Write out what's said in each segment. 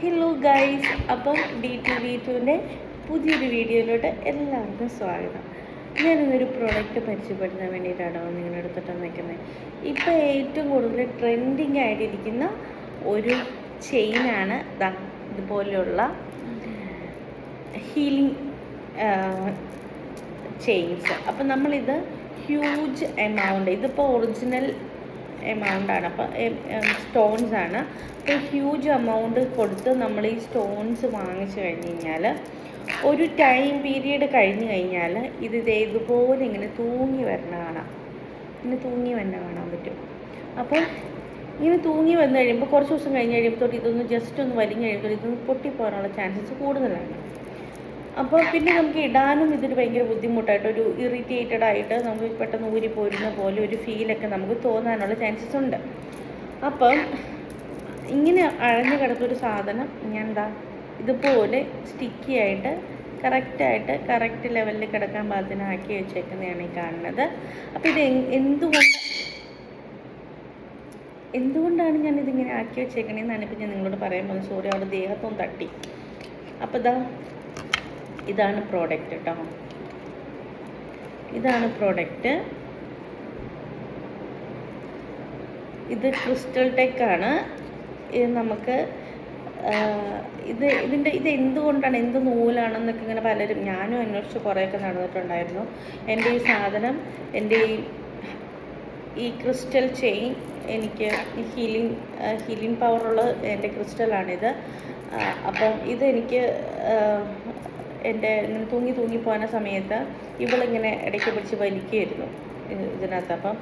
Hello guys, അപ്പം D2V2ൻ്റെ പുതിയൊരു വീഡിയോയിലോട്ട് എല്ലാവർക്കും സ്വാഗതം. ഞാനിന്നൊരു പ്രോഡക്റ്റ് പരിചയപ്പെടുത്താൻ വേണ്ടിയിട്ടാണ് നിങ്ങളുടെ അടുത്തിട്ട് നിൽക്കുന്നത്. ഇപ്പോൾ ഏറ്റവും കൂടുതൽ ട്രെൻഡിങ് ആയിട്ടിരിക്കുന്ന ഒരു ചെയിനാണ് ഇതുപോലെയുള്ള ഹീലിംഗ് ചെയിൻസ്. അപ്പം നമ്മളിത് ഹ്യൂജ് എമൗണ്ട്, ഇതിപ്പോൾ ഒറിജിനൽ എമൗണ്ടാണ്, അപ്പം സ്റ്റോൺസ് ആണ്. അപ്പോൾ ഹ്യൂജ് എമൗണ്ട് കൊടുത്ത് നമ്മൾ ഈ സ്റ്റോൺസ് വാങ്ങിച്ചു കഴിഞ്ഞ് കഴിഞ്ഞാൽ ഒരു ടൈം പീരീഡ് കഴിഞ്ഞ് കഴിഞ്ഞാൽ ഇതുപോലെ ഇങ്ങനെ തൂങ്ങി വരുന്ന കാണാം. ഇങ്ങനെ തൂങ്ങി വരുന്ന കാണാൻ പറ്റും. അപ്പോൾ ഇങ്ങനെ തൂങ്ങി വന്നു കഴിയുമ്പോൾ കുറച്ച് ദിവസം കഴിഞ്ഞ് കഴിയുമ്പോൾ ഇതൊന്ന് ജസ്റ്റ് ഒന്ന് വലിഞ്ഞ് കഴിയുമ്പോൾ ഇതൊന്ന് പൊട്ടിപ്പോകാനുള്ള ചാൻസസ് കൂടുതലാണ്. അപ്പോൾ പിന്നെ നമുക്ക് ഇടാനും ഇതൊരു ഭയങ്കര ബുദ്ധിമുട്ടായിട്ട്, ഒരു ഇറിറ്റേറ്റഡ് ആയിട്ട് നമുക്ക് പെട്ടെന്ന് ഊരിപ്പോരുന്ന പോലെ ഒരു ഫീലൊക്കെ നമുക്ക് തോന്നാനുള്ള ചാൻസസ് ഉണ്ട്. അപ്പം ഇങ്ങനെ അഴഞ്ഞു കിടന്നൊരു സാധനം ഞാൻ ഇതുപോലെ സ്റ്റിക്കി ആയിട്ട് കറക്റ്റ് ലെവലിൽ കിടക്കാൻ പാകത്തിന് ആക്കി വെച്ചേക്കുന്നതാണ് ഈ കാണുന്നത്. അപ്പോൾ ഇത് എന്തുകൊണ്ടാണ് ഞാനിതിങ്ങനെ ആക്കി വെച്ചേക്കണേന്നാണ് ഇപ്പം ഞാൻ നിങ്ങളോട് പറയാൻ പോകുന്നത്. സോറി, അവിടെ ദേഹത്തൊന്ന് തട്ടി. അപ്പോൾ ഇതാണ് പ്രോഡക്റ്റ് കേട്ടോ. ഇതാണ് പ്രോഡക്റ്റ്. ഇത് ക്രിസ്റ്റൽ ടെക്കാണ്. ഇത് നമുക്ക് ഇത് എന്തുകൊണ്ടാണ്, എന്ത് നൂലാണെന്നൊക്കെ ഇങ്ങനെ പലരും, ഞാനും അന്വേഷിച്ച് കുറേയൊക്കെ നടന്നിട്ടുണ്ടായിരുന്നു. എൻ്റെ ഈ സാധനം, എൻ്റെ ഈ ക്രിസ്റ്റൽ ചെയിൻ എനിക്ക് ഹീലിംഗ് പവറുള്ള എൻ്റെ ക്രിസ്റ്റലാണിത്. അപ്പം ഇതെനിക്ക് എൻ്റെ ഇങ്ങനെ തൂങ്ങി പോകുന്ന സമയത്ത് ഇവളിങ്ങനെ ഇടയ്ക്ക് പിടിച്ച് വലിക്കുമായിരുന്നു ഇതിനകത്ത്. അപ്പം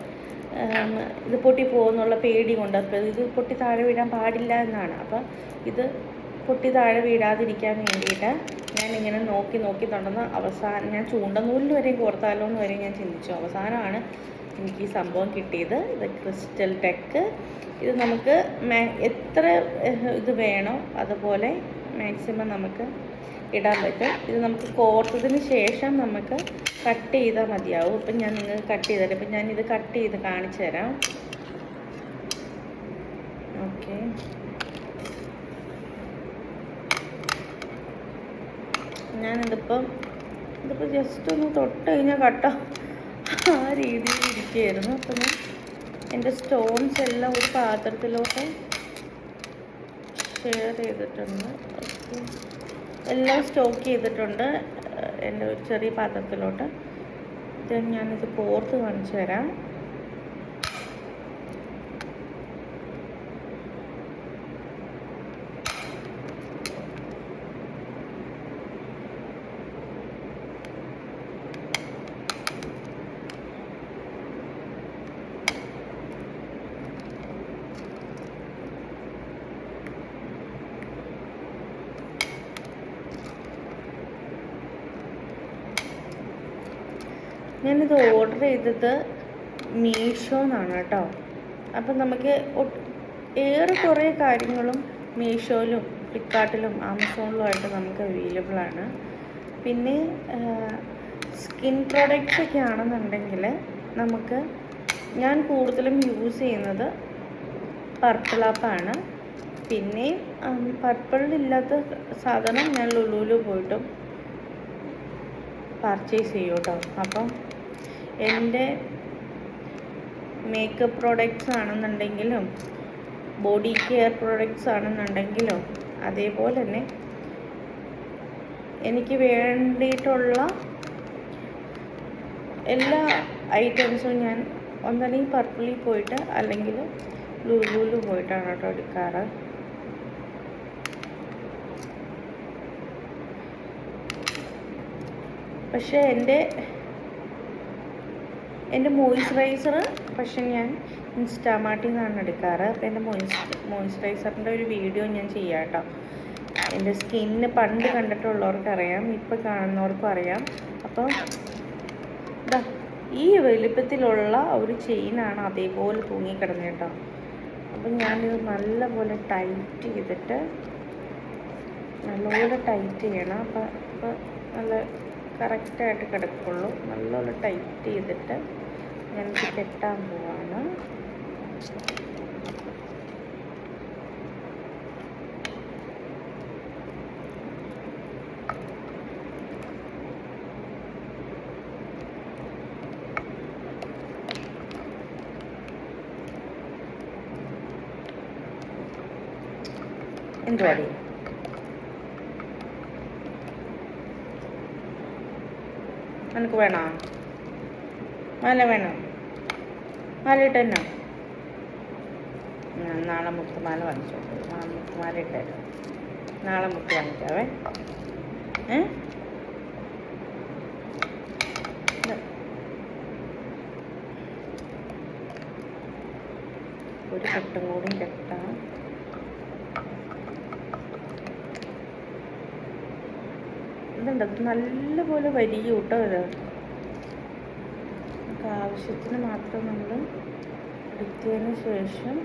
ഇത് പൊട്ടി പോകുന്നുള്ള പേടി കൊണ്ട്, അപ്പം ഇത് പൊട്ടി താഴെ വീഴാൻ പാടില്ല എന്നാണ്. അപ്പം ഇത് പൊട്ടി താഴെ വീഴാതിരിക്കാൻ വേണ്ടിയിട്ട് ഞാനിങ്ങനെ നോക്കി തുടർന്ന് അവസാനം ഞാൻ ചൂണ്ടനൂലിൽ വരെയും കോർത്താലോ എന്ന് വരെ ഞാൻ ചിന്തിച്ചു. അവസാനമാണ് എനിക്ക് ഈ സംഭവം കിട്ടിയത്. ഇത് ക്രിസ്റ്റൽ ടെക്ക്. ഇത് നമുക്ക് എത്ര ഇത് വേണോ അതുപോലെ മാക്സിമം നമുക്ക് ഇടാൻ പറ്റും. ഇത് നമുക്ക് കോർത്തതിന് ശേഷം നമുക്ക് കട്ട് ചെയ്താൽ മതിയാവും. ഇപ്പം ഞാൻ നിങ്ങൾക്ക് കട്ട് ചെയ്ത് തരാം. ഇപ്പം ഞാനിത് കട്ട് ചെയ്ത് കാണിച്ചു തരാം. ഓക്കെ, ഇതിപ്പോൾ ജസ്റ്റ് ഒന്ന് തൊട്ട് കഴിഞ്ഞാൽ കട്ടോ ആ രീതിയിൽ ഇരിക്കുകയായിരുന്നു. അപ്പം ഞാൻ എൻ്റെ സ്റ്റോൺസ് എല്ലാം ഒരു പാത്രത്തിലോട്ട് ഷെയർ ചെയ്തിട്ടുണ്ട്. ഓക്കെ, എല്ലാം സ്റ്റോക്ക് ചെയ്തിട്ടുണ്ട് എൻ്റെ ഒരു ചെറിയ പാത്രത്തിലോട്ട്. ഞാനിത് കോർത്ത് കാണിച്ചു തരാം. ഞാനിത് ഓർഡർ ചെയ്തത് മീഷോന്നാണ് കേട്ടോ. അപ്പം നമുക്ക് കുറേ കാര്യങ്ങളും മീഷോയിലും ഫ്ലിപ്കാർട്ടിലും ആമസോണിലുമായിട്ട് നമുക്ക് അവൈലബിൾ ആണ്. പിന്നെ സ്കിൻ പ്രോഡക്റ്റ്സ് ഒക്കെ ആണെന്നുണ്ടെങ്കിൽ നമുക്ക്, ഞാൻ കൂടുതലും യൂസ് ചെയ്യുന്നത് പർപ്പിൾ ആപ്പാണ്. പിന്നെ പർപ്പിളിലില്ലാത്ത സാധനം ഞാൻ ലുലുവിൽ പോയിട്ടും പർച്ചേസ് ചെയ്യും കേട്ടോ. അപ്പം എൻ്റെ മേക്കപ്പ് പ്രോഡക്റ്റ്സ് ആണെന്നുണ്ടെങ്കിലും ബോഡി കെയർ പ്രോഡക്റ്റ്സ് ആണെന്നുണ്ടെങ്കിലും അതേപോലെ തന്നെ എനിക്ക് വേണ്ടിയിട്ടുള്ള എല്ലാ ഐറ്റംസും ഞാൻ ഒന്നല്ലെങ്കിൽ പർപ്പിളിൽ പോയിട്ട് അല്ലെങ്കിൽ ലുലുവിൽ പോയിട്ടാണ് കേട്ടോ എടുക്കാറ്. പക്ഷേ എൻ്റെ മോയ്സ്ചറൈസർ പക്ഷെ ഞാൻ ഇൻസ്റ്റാമാർട്ടിൽ നിന്നാണ് എടുക്കാറ്. അപ്പോൾ എൻ്റെ മോയ്സ്ചറൈസറിൻ്റെ ഒരു വീഡിയോ ഞാൻ ചെയ്യാം കേട്ടോ. എൻ്റെ സ്കിന്ന് പണ്ട് കണ്ടിട്ടുള്ളവർക്കറിയാം, ഇപ്പം കാണുന്നവർക്കും അറിയാം. അപ്പം ഈ വലുപ്പത്തിലുള്ള ഒരു ചെയിനാണ് അതേപോലെ തൂങ്ങിക്കിടന്നത് കേട്ടോ. അപ്പം ഞാനിത് നല്ലപോലെ ടൈറ്റ് ചെയ്യണം. അപ്പോൾ നല്ല കറക്റ്റായിട്ട് കിടക്കുള്ളൂ. നല്ലോണം ടൈറ്റ് ചെയ്തിട്ട് ഞാനിത് കെട്ടാൻ പോവാണ്. എന്തുവാടി? നിനക്ക് വേണോ മാല? വേണോ മാല ഇട്ടെന്നോ? നാളെ മുത്തുമാല വാങ്ങിച്ചോട്ടെ. നാളെ മുത്തുമാല ഇട്ടേക്കാം. നാളെ മുത്ത് വാങ്ങിക്കാവേ. ഒരു കെട്ടും കൂടി കെട്ടാം. ഇതുണ്ട്, അത് നല്ലപോലെ വരിക കേട്ടോ. ഇത് നമുക്ക് ആവശ്യത്തിന് മാത്രം നമ്മൾ എടുത്തതിന് ശേഷം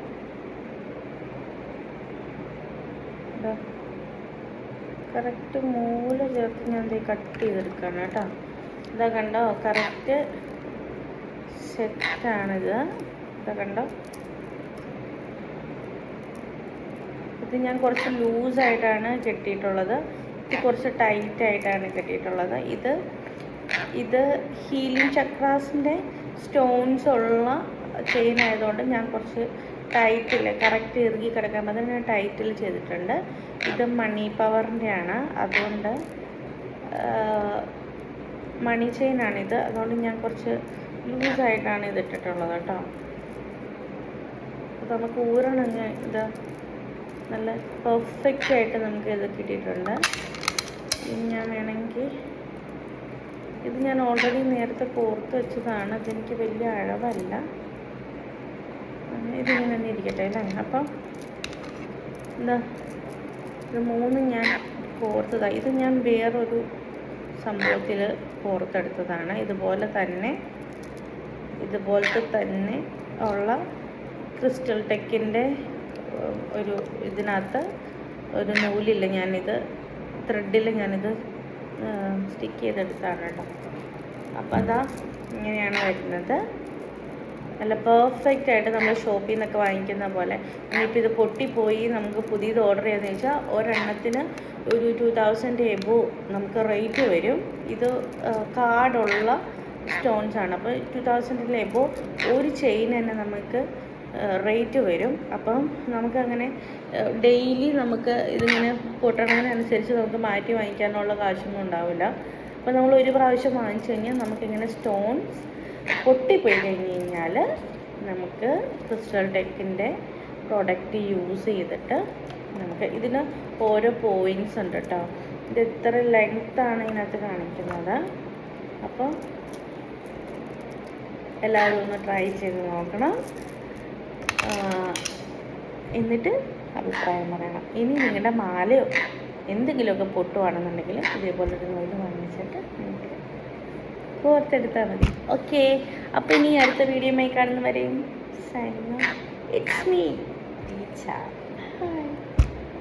കറക്റ്റ് മൂല ചേർത്ത് ഞാൻ കട്ട് ചെയ്തെടുക്കണം കേട്ടോ. ഇതാ കണ്ടോ, കറക്റ്റ് സെറ്റാണിത്. ഇതാ കണ്ടോ, ഇത് ഞാൻ കുറച്ച് ലൂസായിട്ടാണ് കെട്ടിയിട്ടുള്ളത്. ഇത് കുറച്ച് ടൈറ്റായിട്ടാണ് കെട്ടിയിട്ടുള്ളത്. ഇത് ഹീലിംഗ് ചക്രാസിൻ്റെ സ്റ്റോൺസ് ഉള്ള ചെയിൻ ആയതുകൊണ്ട് ഞാൻ കുറച്ച് ടൈറ്റിൽ കറക്റ്റ് ഇറുകി കിടക്കാൻ പറ്റും ഞാൻ ടൈറ്റിൽ ചെയ്തിട്ടുണ്ട്. ഇത് മണി പവറിൻ്റെ ആണ്, അതുകൊണ്ട് മണി ചെയിനാണിത്. അതുകൊണ്ട് ഞാൻ കുറച്ച് ലൂസായിട്ടാണ് ഇത് ഇട്ടിട്ടുള്ളത് കേട്ടോ. അപ്പോൾ നമുക്ക് ഊരണങ്ങ് ഇത് നല്ല പെർഫെക്റ്റ് ആയിട്ട് നമുക്ക് ഇത് കിട്ടിയിട്ടുണ്ട്. ഇനി ഞാൻ വേണമെങ്കിൽ ഇത് ഞാൻ ഓൾറെഡി നേരത്തെ കോർത്ത് വെച്ചതാണ്. അതെനിക്ക് വലിയ അളവല്ല. ഇതിങ്ങനെ തന്നെ ഇരിക്കട്ടെ അല്ലേ. അപ്പം എന്താ, ഇത് മൂന്നും ഞാൻ കോർത്തതാണ്. ഇത് ഞാൻ വേറൊരു സംഭവത്തിൽ കോർത്തെടുത്തതാണ്. ഇതുപോലത്തെ തന്നെ ഉള്ള ക്രിസ്റ്റൽ ടെക്കിൻ്റെ ഒരു ഇതിനകത്ത് ഒരു നൂലില്ല, ഞാനിത് ത്രെഡിൽ ഞാനിത് സ്റ്റിക്ക് ചെയ്തെടുത്താണ് കേട്ടോ. അപ്പം അതാ ഇങ്ങനെയാണ് വരുന്നത്. നല്ല പെർഫെക്റ്റ് ആയിട്ട് നമ്മൾ ഷോപ്പിൽ നിന്നൊക്കെ വാങ്ങിക്കുന്ന പോലെ. ഇനിയിപ്പോൾ ഇത് പൊട്ടിപ്പോയി നമുക്ക് പുതിയത് ഓർഡർ ചെയ്യാന്ന് വെച്ചാൽ ഒരെണ്ണത്തിന് ഒരു 2000 എബോ നമുക്ക് റേറ്റ് വരും. ഇത് കാർഡുള്ള സ്റ്റോൺസാണ്. അപ്പോൾ 2000 എബോ ഒരു ചെയിൻ തന്നെ നമുക്ക് റേറ്റ് വരും. അപ്പം നമുക്കങ്ങനെ ഡെയിലി നമുക്ക് ഇതിങ്ങനെ പൊട്ടണതിനനുസരിച്ച് നമുക്ക് മാറ്റി വാങ്ങിക്കാനുള്ള കാശൊന്നും ഉണ്ടാവില്ല. അപ്പോൾ നമ്മൾ ഒരു പ്രാവശ്യം വാങ്ങിച്ചു കഴിഞ്ഞാൽ നമുക്കിങ്ങനെ സ്റ്റോൺസ് പൊട്ടിപ്പോയി കഴിഞ്ഞ് കഴിഞ്ഞാൽ നമുക്ക് ക്രിസ്റ്റൽ ടെക്കിൻ്റെ പ്രോഡക്റ്റ് യൂസ് ചെയ്തിട്ട് നമുക്ക് ഇതിന് ഓരോ പോയിൻറ്റ്സ് ഉണ്ട് കേട്ടോ. ഇത് ഇത്ര ലെങ്ത്താണ് ഇതിനകത്ത് കാണിക്കുന്നത്. അപ്പോൾ എല്ലാവരും ഒന്ന് ട്രൈ ചെയ്ത് നോക്കണം, എന്നിട്ട് അഭിപ്രായം പറയണം. ഇനി നിങ്ങളുടെ മാലയോ എന്തെങ്കിലുമൊക്കെ പൊട്ടുവാണെന്നുണ്ടെങ്കിൽ ഇതേപോലൊരു നൂല് വാങ്ങിച്ചിട്ട് നിങ്ങൾക്ക് കോർത്തെടുത്താൽ മതി. ഓക്കെ, അപ്പോൾ ഇനി അടുത്ത വീഡിയോയുമായി കാണുന്നവരെയും signing off. It's me teacher.